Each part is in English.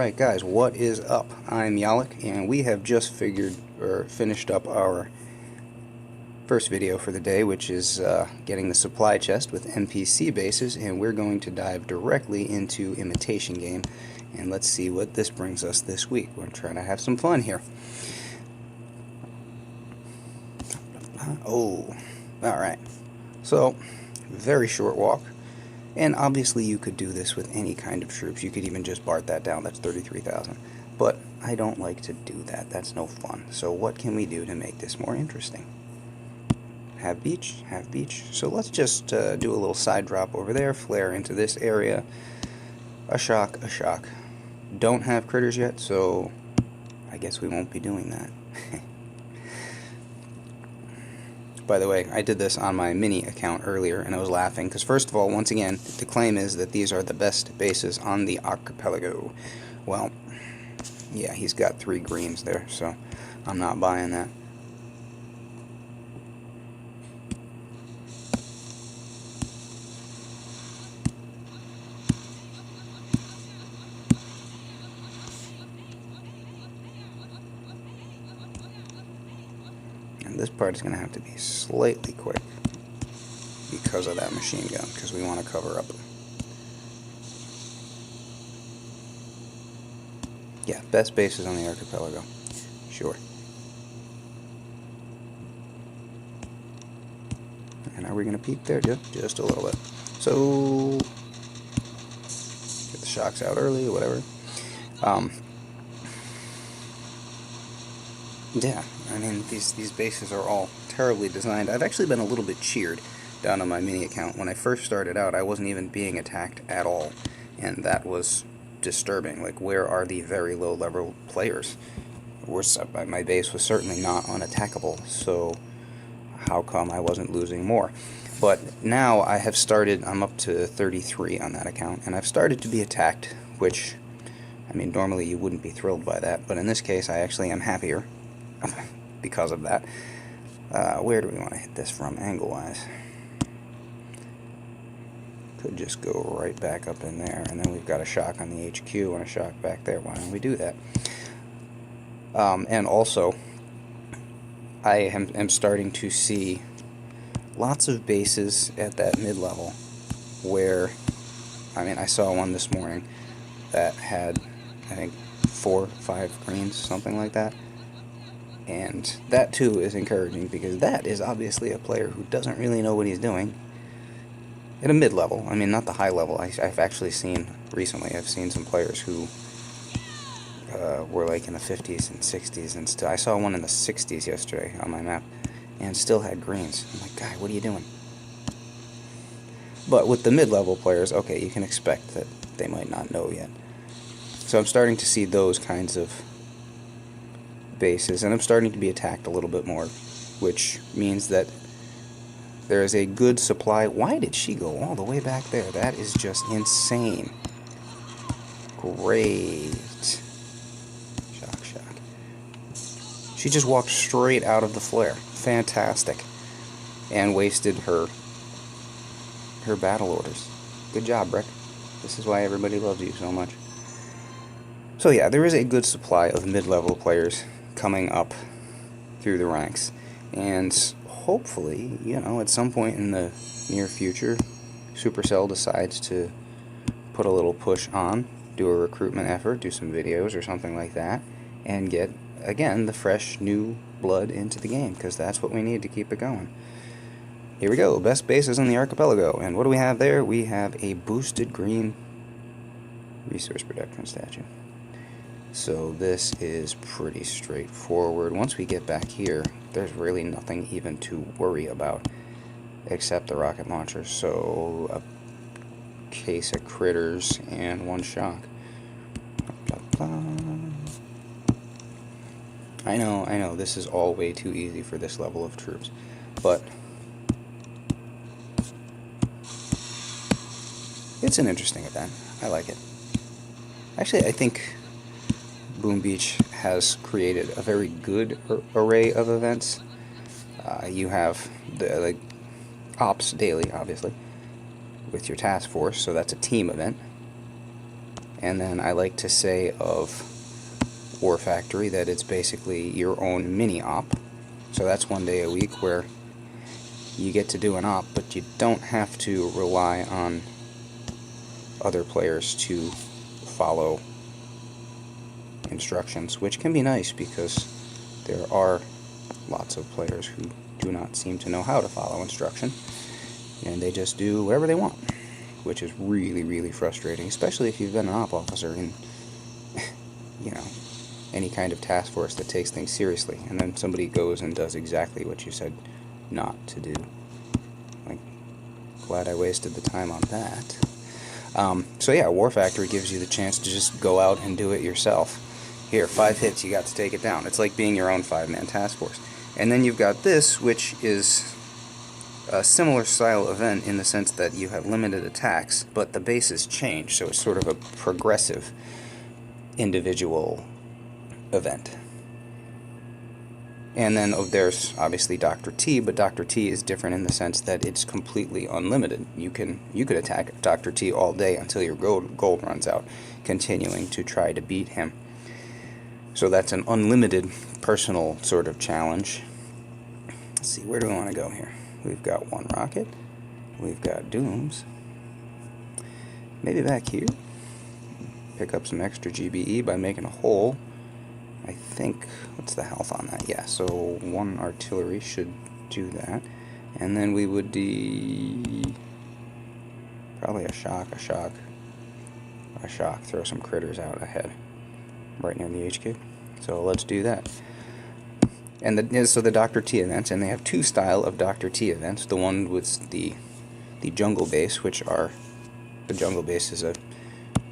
Alright guys, what is up? I'm Yalik, and we have just finished up our first video for the day, which is getting the supply chest with NPC bases, and we're going to dive directly into Imitation game, and let's see what this brings us this week. We're trying to have some fun here. Oh, alright. So, very short walk. And obviously you could do this with any kind of troops. You could even just BART that down. That's 33,000. But I don't like to do that. That's no fun. So what can we do to make this more interesting? Have beach, have beach. So let's just do a little side drop over there, flare into this area. A shock, a shock. Don't have critters yet, so I guess we won't be doing that. By the way, I did this on my mini account earlier, and I was laughing, because first of all, once again, the claim is that these are the best bases on the archipelago. Well, yeah, he's got 3 greens there, so I'm not buying that. And this part is going to have to be slightly quick because of that machine gun, because we want to cover up. Yeah, best bases on the archipelago. Sure. And are we going to peek there? Just a little bit. So, get the shocks out early, whatever. Yeah, I mean, these bases are all terribly designed. I've actually been a little bit cheered down on my mini account. When I first started out, I wasn't even being attacked at all, and that was disturbing. Like, where are the very low level players? My base was certainly not unattackable, so how come I wasn't losing more? But now I have started, I'm up to 33 on that account, and I've started to be attacked, which, I mean, normally you wouldn't be thrilled by that, but in this case I actually am happier because of that. Where do we want to hit this from angle-wise? Could just go right back up in there, and then we've got a shock on the HQ and a shock back there. Why don't we do that? And also, I am starting to see lots of bases at that mid-level where, I mean, I saw one this morning that had, I think, 4 or 5 greens, something like that. And that too is encouraging, because that is obviously a player who doesn't really know what he's doing at a mid-level. I mean, not the high level. I've actually seen recently, I've seen some players who were like in the 50s and 60s, and still, I saw one in the 60s yesterday on my map, and still had greens. I'm like, guy, what are you doing? But with the mid-level players, okay, you can expect that they might not know yet. So I'm starting to see those kinds of bases, and I'm starting to be attacked a little bit more, which means that there is a good supply. Why did she go all the way back there? That is just insane. Great. Shock, shock. She just walked straight out of the flare. Fantastic. And wasted her battle orders. Good job, Brick. This is why everybody loves you so much. So yeah, there is a good supply of mid-level players coming up through the ranks, and hopefully, you know, at some point in the near future, Supercell decides to put a little push on, do a recruitment effort, do some videos or something like that, and get, again, the fresh new blood into the game, because that's what we need to keep it going. Here we go, best bases on the archipelago, and what do we have there? We have a boosted green resource production statue. So this is pretty straightforward. Once we get back here, there's really nothing even to worry about except the rocket launcher. So a case of critters and 1 shock. I know, this is all way too easy for this level of troops, but it's an interesting event. I like it. Actually, I think Boom Beach has created a very good array of events. You have the ops daily, obviously, with your task force, so that's a team event. And then I like to say of War Factory that it's basically your own mini op. So that's 1 day a week where you get to do an op, but you don't have to rely on other players to follow instructions, which can be nice because there are lots of players who do not seem to know how to follow instruction, and they just do whatever they want, which is really, really frustrating, especially if you've been an op officer in, you know, any kind of task force that takes things seriously, and then somebody goes and does exactly what you said not to do. Like, glad I wasted the time on that. So yeah, War Factory gives you the chance to just go out and do it yourself. Here, 5 hits, you got to take it down. It's like being your own 5-man task force. And then you've got this, which is a similar style event in the sense that you have limited attacks, but the bases change, so it's sort of a progressive individual event. And then there's obviously Dr. T, but Dr. T is different in the sense that it's completely unlimited. You could attack Dr. T all day until your gold runs out, continuing to try to beat him. So that's an unlimited personal sort of challenge. Let's see, where do we want to go here? We've got 1 rocket. We've got dooms. Maybe back here. Pick up some extra GBE by making a hole. I think, what's the health on that? Yeah, so 1 artillery should do that. And then we would do probably a shock, throw some critters out ahead, right near the HQ. So let's do that. And so the Dr. T events, and they have 2 style of Dr. T events. The one with the jungle base, which are, the jungle base is a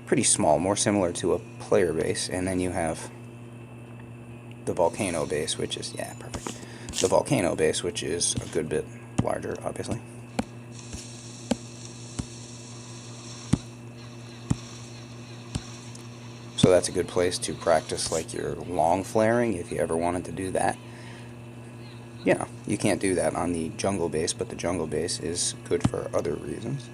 pretty small, more similar to a player base, and then you have the volcano base, which is, yeah, perfect. The volcano base, which is a good bit larger, obviously. So that's a good place to practice like your long flaring if you ever wanted to do that. You know, you can't do that on the jungle base, but the jungle base is good for other reasons.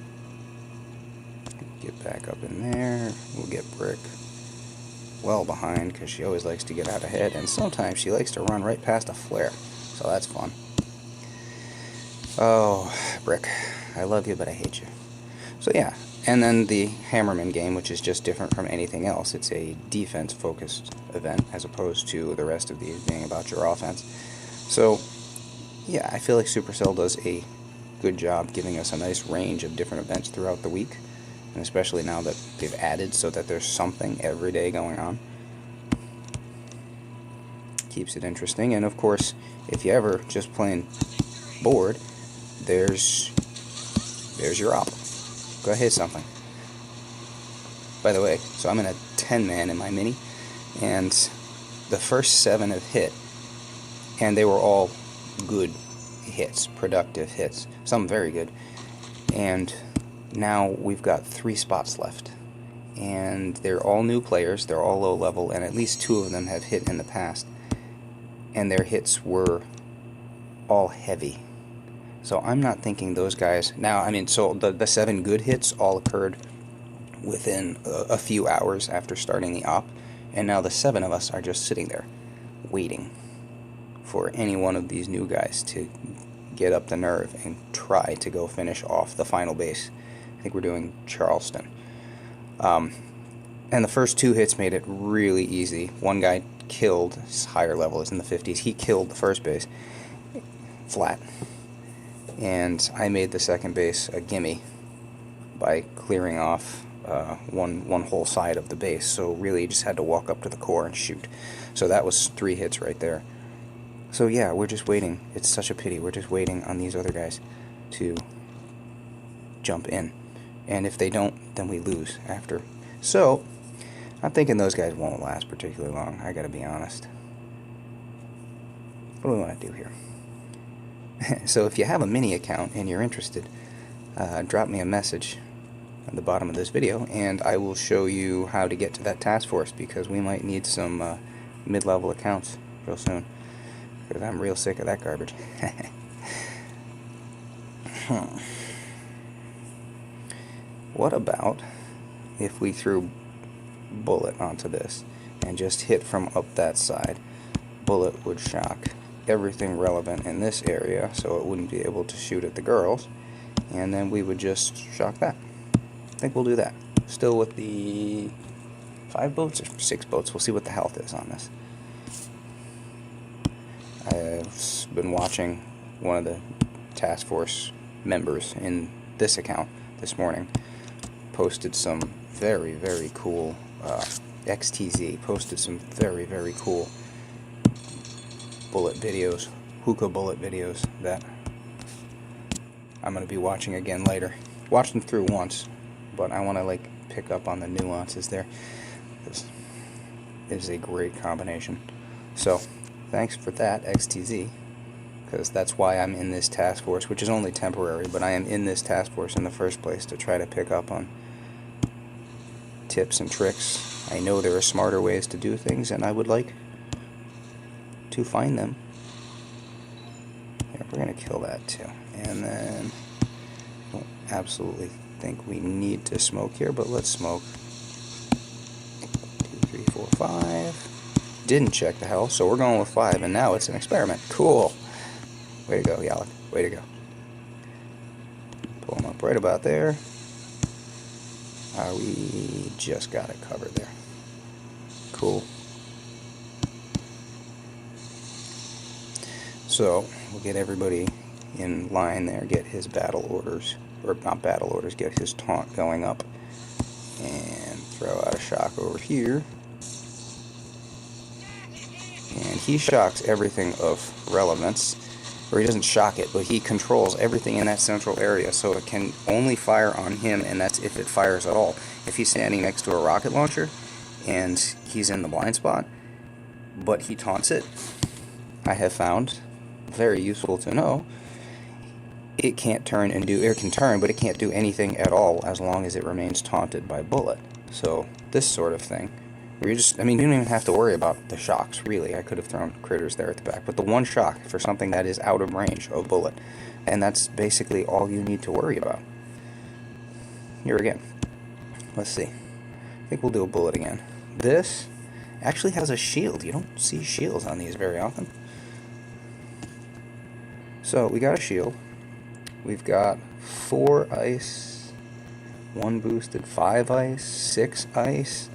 Get back up in there. We'll get Brick well behind because she always likes to get out ahead, and sometimes she likes to run right past a flare, so that's fun. Oh, Brick, I love you, but I hate you. So yeah, and then the Hammerman game, which is just different from anything else. It's a defense-focused event as opposed to the rest of these being about your offense. So yeah, I feel like Supercell does a good job giving us a nice range of different events throughout the week, and especially now that they've added so that there's something every day going on. Keeps it interesting, and of course, if you ever just plain bored, there's your op. Go hit something. By the way, so I'm in a 10-man in my mini, and the first 7 have hit, and they were all good hits, productive hits, some very good, and now we've got 3 spots left, and they're all new players, they're all low level, and at least 2 of them have hit in the past, and their hits were all heavy. So I'm not thinking those guys, now I mean, so the 7 good hits all occurred within a few hours after starting the op, and now the 7 of us are just sitting there waiting for any one of these new guys to get up the nerve and try to go finish off the final base. I think we're doing Charleston. And the first 2 hits made it really easy. One guy killed, his higher level is in the 50s, he killed the first base flat. And I made the second base a gimme by clearing off one whole side of the base. So really you just had to walk up to the core and shoot. So that was 3 hits right there. So yeah, we're just waiting. It's such a pity. We're just waiting on these other guys to jump in. And if they don't, then we lose after. So I'm thinking those guys won't last particularly long, I gotta be honest. What do we want to do here? So if you have a mini account and you're interested, drop me a message at the bottom of this video and I will show you how to get to that task force, because we might need some mid-level accounts real soon, because I'm real sick of that garbage. What about if we threw bullet onto this and just hit from up that side, bullet would shock everything relevant in this area, so it wouldn't be able to shoot at the girls, and then we would just shock that. I think we'll do that. Still with the 5 boats or 6 boats. We'll see what the health is on this. I've been watching one of the task force members in this account this morning posted some very, very cool XTZ posted some very, very cool bullet videos, hookah bullet videos that I'm going to be watching again later. Watched them through once, but I want to like pick up on the nuances there. This is a great combination. So thanks for that, XTZ, because that's why I'm in this task force, which is only temporary, but I am in this task force in the first place to try to pick up on tips and tricks. I know there are smarter ways to do things, and I would like to find them. Yeah, we're going to kill that too. And then I don't absolutely think we need to smoke here, but let's smoke. 2, 3, 4, 5. Didn't check the health, so we're going with 5, and now it's an experiment. Cool. Way to go, Yalek. Way to go. Pull him up right about there. We just got it covered there. Cool. So we'll get everybody in line there, get his battle orders, or not battle orders, get his taunt going up, and throw out a shock over here. And he shocks everything of relevance, or he doesn't shock it, but he controls everything in that central area, so it can only fire on him, and that's if it fires at all. If he's standing next to a rocket launcher and he's in the blind spot, but he taunts it, I have found very useful to know, it can't turn and do, it can turn, but it can't do anything at all as long as it remains taunted by bullet. So this sort of thing, where you just, I mean, you don't even have to worry about the shocks, really. I could have thrown critters there at the back, but the one shock for something that is out of range of bullet, and that's basically all you need to worry about. Here again, let's see. I think we'll do a bullet again. This actually has a shield. You don't see shields on these very often. So we got a shield. We've got 4 ice, 1 boosted, 5 ice, 6 ice,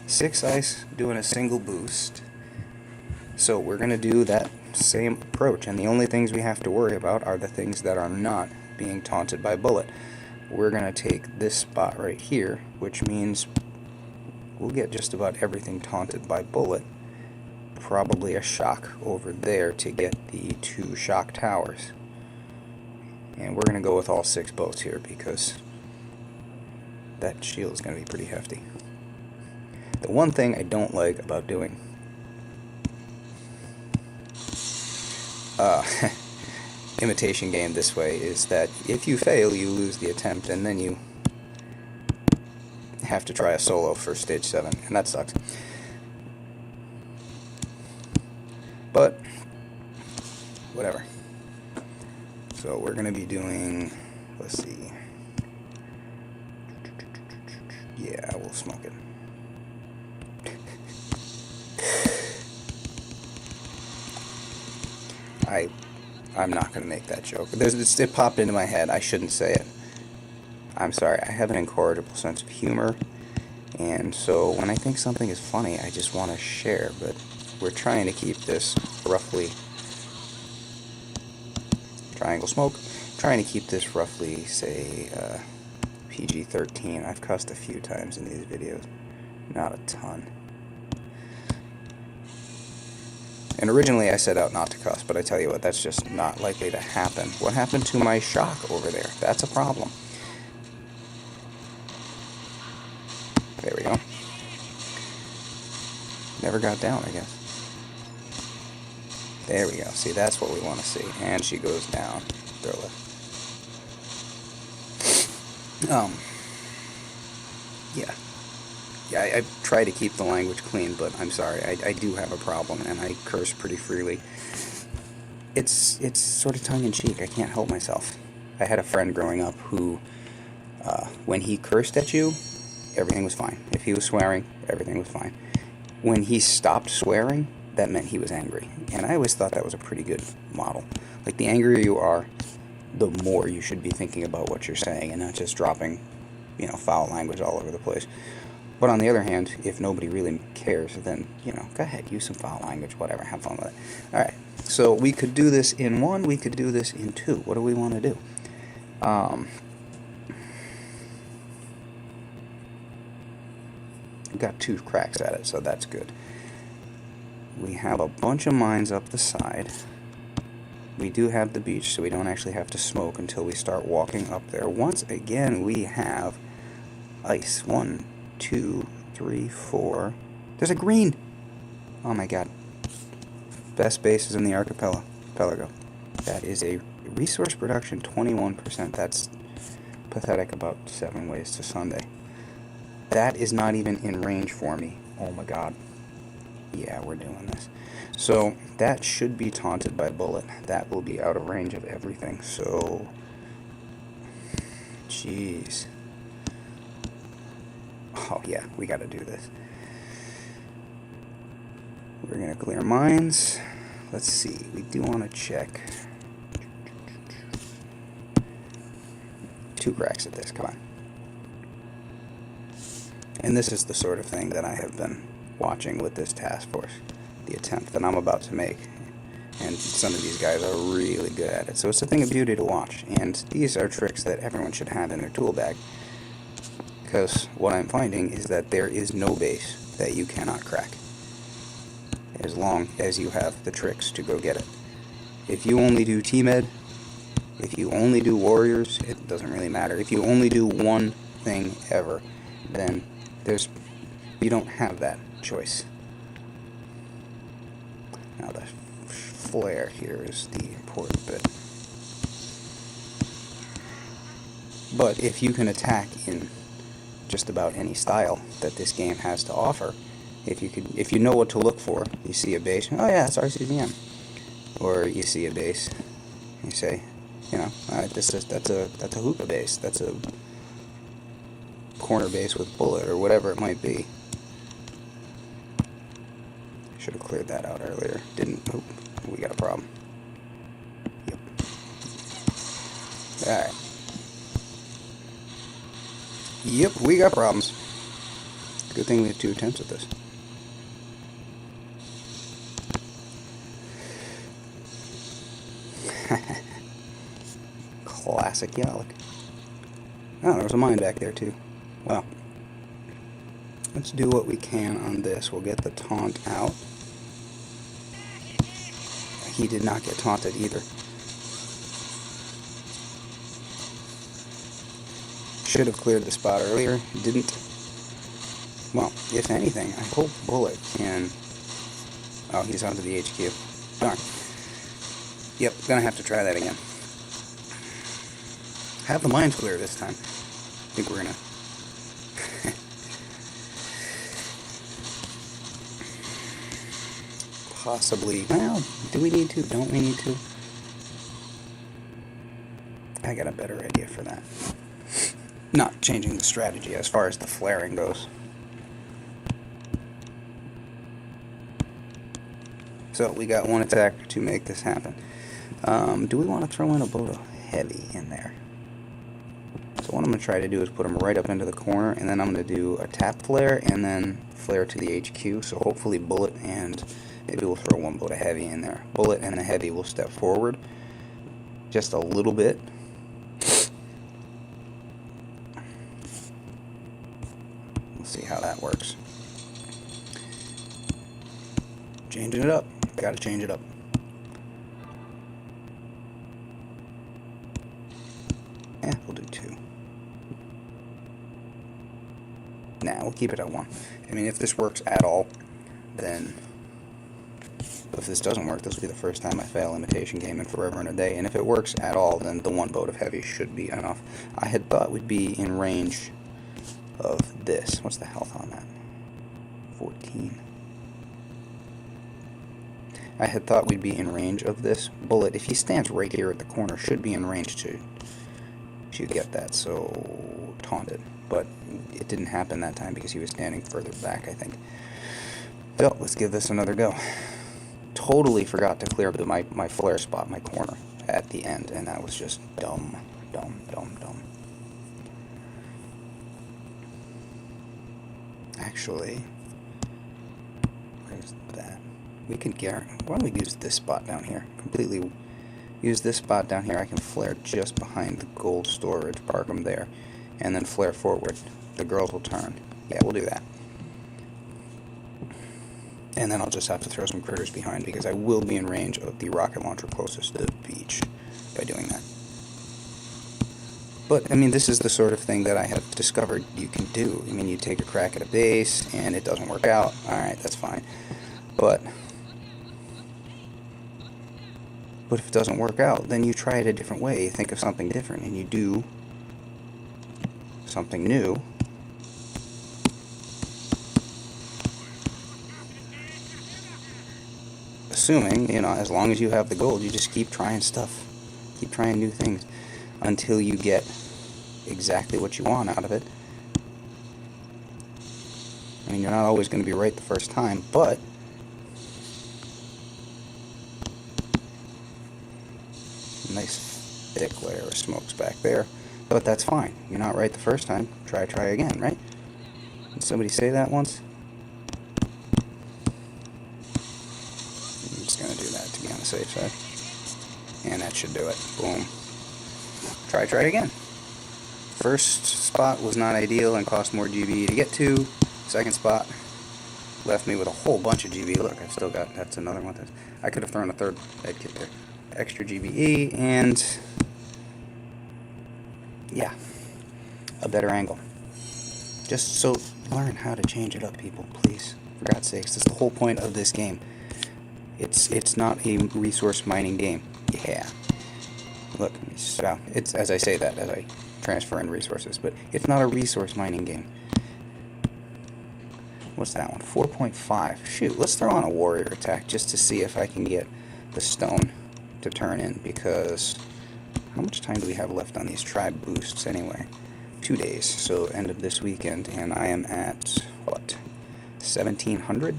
6 ice doing a single boost. So we're going to do that same approach, and the only things we have to worry about are the things that are not being taunted by bullet. We're going to take this spot right here, which means we'll get just about everything taunted by bullet. Probably a shock over there to get the 2 shock towers. And we're going to go with all 6 boats here because that shield is going to be pretty hefty. The one thing I don't like about doing imitation game this way is that if you fail, you lose the attempt, and then you have to try a solo for stage 7, and that sucks. But whatever. So we're going to be doing, let's see. Yeah, we'll smoke it. I'm not going to make that joke. It popped into my head. I shouldn't say it. I'm sorry. I have an incorrigible sense of humor, and so when I think something is funny, I just want to share, but we're trying to keep this roughly, triangle smoke, trying to keep this roughly, say, PG-13. I've cussed a few times in these videos. Not a ton. And originally I set out not to cuss, but I tell you what, that's just not likely to happen. What happened to my shock over there? That's a problem. There we go. Never got down, I guess. There we go. See, that's what we want to see. And she goes down. Throw it. Yeah. Yeah, I try to keep the language clean, but I'm sorry, I do have a problem, and I curse pretty freely. It's sort of tongue-in-cheek. I can't help myself. I had a friend growing up who, when he cursed at you, everything was fine. If he was swearing, everything was fine. When he stopped swearing, that meant he was angry. And I always thought that was a pretty good model. Like, the angrier you are, the more you should be thinking about what you're saying and not just dropping, foul language all over the place. But on the other hand, if nobody really cares, then, go ahead, use some foul language, whatever, have fun with it. Alright, so we could do this in 1, we could do this in 2. What do we want to do? We've got 2 cracks at it, so that's good. We have a bunch of mines up the side. We do have the beach, so we don't actually have to smoke until we start walking up there. Once again, we have ice. 1, 2, 3, 4. There's a green! Oh my god. Best bases in the archipelago. That is a resource production 21%. That's pathetic. About 7 ways to Sunday. That is not even in range for me. Oh my god. Yeah, we're doing this. So, that should be taunted by bullet. That will be out of range of everything. So, jeez. Oh yeah, we gotta do this. We're gonna clear mines. Let's see, we do want to check. 2 cracks at this, come on. And this is the sort of thing that I have been watching with this task force. The attempt that I'm about to make. And some of these guys are really good at it. So it's a thing of beauty to watch. And these are tricks that everyone should have in their tool bag. Because what I'm finding is that there is no base that you cannot crack. As long as you have the tricks to go get it. If you only do T-Med, if you only do Warriors, it doesn't really matter. If you only do one thing ever, then you don't have that choice. Now the flare here is the important bit. But if you can attack in just about any style that this game has to offer, if you know what to look for, you see a base, oh yeah, it's RCZM. Or you see a base, you say, that's a hookah base, that's a corner base with bullet, or whatever it might be. Should have cleared that out earlier. Didn't. Oh, we got a problem. Yep. Alright. Yep, we got problems. Good thing we had 2 attempts at this. Classic Yalek. Oh, there was a mine back there too. Well, let's do what we can on this. We'll get the taunt out. He did not get taunted either. Should have cleared the spot earlier. Didn't. Well, if anything, I hope Bullet can... Oh, he's onto the HQ. Darn. Yep, gonna have to try that again. Have the mines clear this time. I think we're gonna... Possibly... Well, do we need to? Don't we need to? I got a better idea for that. Not changing the strategy as far as the flaring goes. So, we got 1 attack to make this happen. Do we want to throw in a boat of heavy in there? So what I'm going to try to do is put them right up into the corner, and then I'm going to do a tap flare, and then flare to the HQ, so hopefully Bullet and maybe we'll throw 1 boat of heavy in there. Bullet and the heavy will step forward just a little bit. We'll see how that works. Changing it up. Gotta change it up. Yeah, we'll do 2. Nah, we'll keep it at 1. I mean, if this works at all, then... If this doesn't work, this will be the first time I fail Imitation game in forever and a day. And if it works at all, then the 1 boat of heavy should be enough. I had thought we'd be in range of this. What's the health on that? 14. I had thought we'd be in range of this Bullet. If he stands right here at the corner, should be in range to you get that so taunted. But it didn't happen that time because he was standing further back, I think. So, let's give this another go. Totally forgot to clear up my flare spot, my corner, at the end, and that was just dumb. Actually, where's that? We can guarantee. Why don't we use this spot down here? Completely use this spot down here. I can flare just behind the gold storage, park them there, and then flare forward. The girls will turn. Yeah, we'll do that. And then I'll just have to throw some critters behind because I will be in range of the rocket launcher closest to the beach by doing that. But, I mean, this is the sort of thing that I have discovered you can do. I mean, you take a crack at a base, and it doesn't work out. Alright, that's fine. But if it doesn't work out, then you try it a different way. You think of something different, and you do something new. Assuming, you know, as long as you have the gold, you just keep trying stuff. Keep trying new things until you get exactly what you want out of it. I mean, you're not always going to be right the first time, but nice thick layer of smokes back there. But that's fine. You're not right the first time. Try again, right? Did somebody say that once? I'm just going to do that to be on the safe side. And that should do it. Boom. Try again. First spot was not ideal and cost more GBE to get to. Second spot left me with a whole bunch of GBE. Look, I've still got, that's another one. I could have thrown a third med kit there. Extra GBE and, yeah, a better angle. Just so, learn how to change it up, people, please. For God's sakes, that's the whole point of this game. It's not a resource mining game. Yeah. Look, so it's, as I say that, as I transfer in resources, but it's not a resource mining game. What's that one? 4.5. Shoot, let's throw on a warrior attack just to see if I can get the stone to turn in, because how much time do we have left on these tribe boosts anyway? 2 days, so end of this weekend, and I am at, what, 1700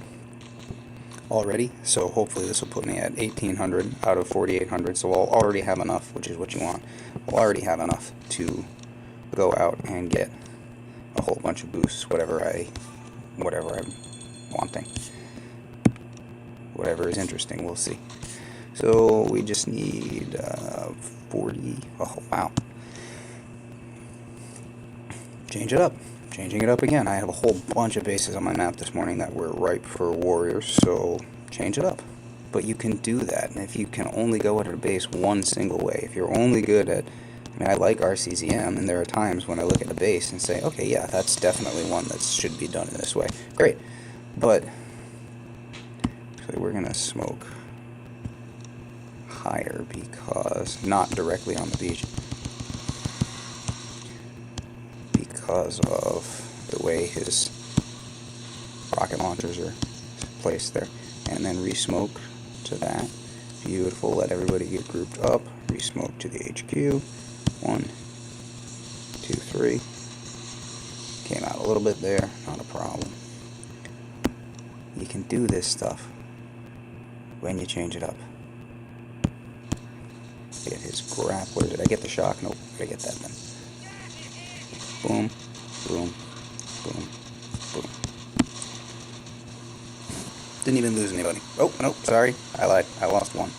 already, so hopefully this will put me at 1800 out of 4800, so I'll already have enough, which is what you want. I'll already have enough to go out and get a whole bunch of boosts, whatever I'm wanting. Whatever is interesting, we'll see. So we just need 40, oh wow. Change it up. Changing it up again. I have a whole bunch of bases on my map this morning that were ripe for warriors, so change it up. But you can do that, and if you can only go at a base one single way, if you're only good at, I mean, I like RCZM, and there are times when I look at a base and say, okay, yeah, that's definitely one that should be done in this way. Great. But we're going to smoke higher because, not directly on the beach, because of the way his rocket launchers are placed there. And then re-smoke to that. Beautiful. Let everybody get grouped up. Re-smoke to the HQ. 1, 2, 3. Came out a little bit there. Not a problem. You can do this stuff when you change it up. Get his grappler. Did I get the shock? Nope. Did I get that then? Boom, boom, boom, boom. Didn't even lose anybody. Oh, nope, sorry. I lied. I lost one.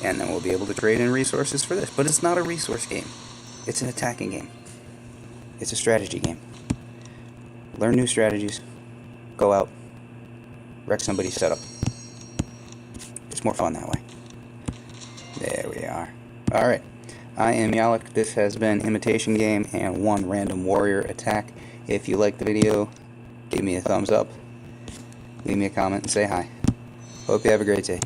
And then we'll be able to trade in resources for this. But it's not a resource game. It's an attacking game. It's a strategy game. Learn new strategies. Go out. Wreck somebody's setup. It's more fun that way. There we are. Alright. I am Yalek. This has been Imitation Game and one random warrior attack. If you liked the video, give me a thumbs up. Leave me a comment and say hi. Hope you have a great day.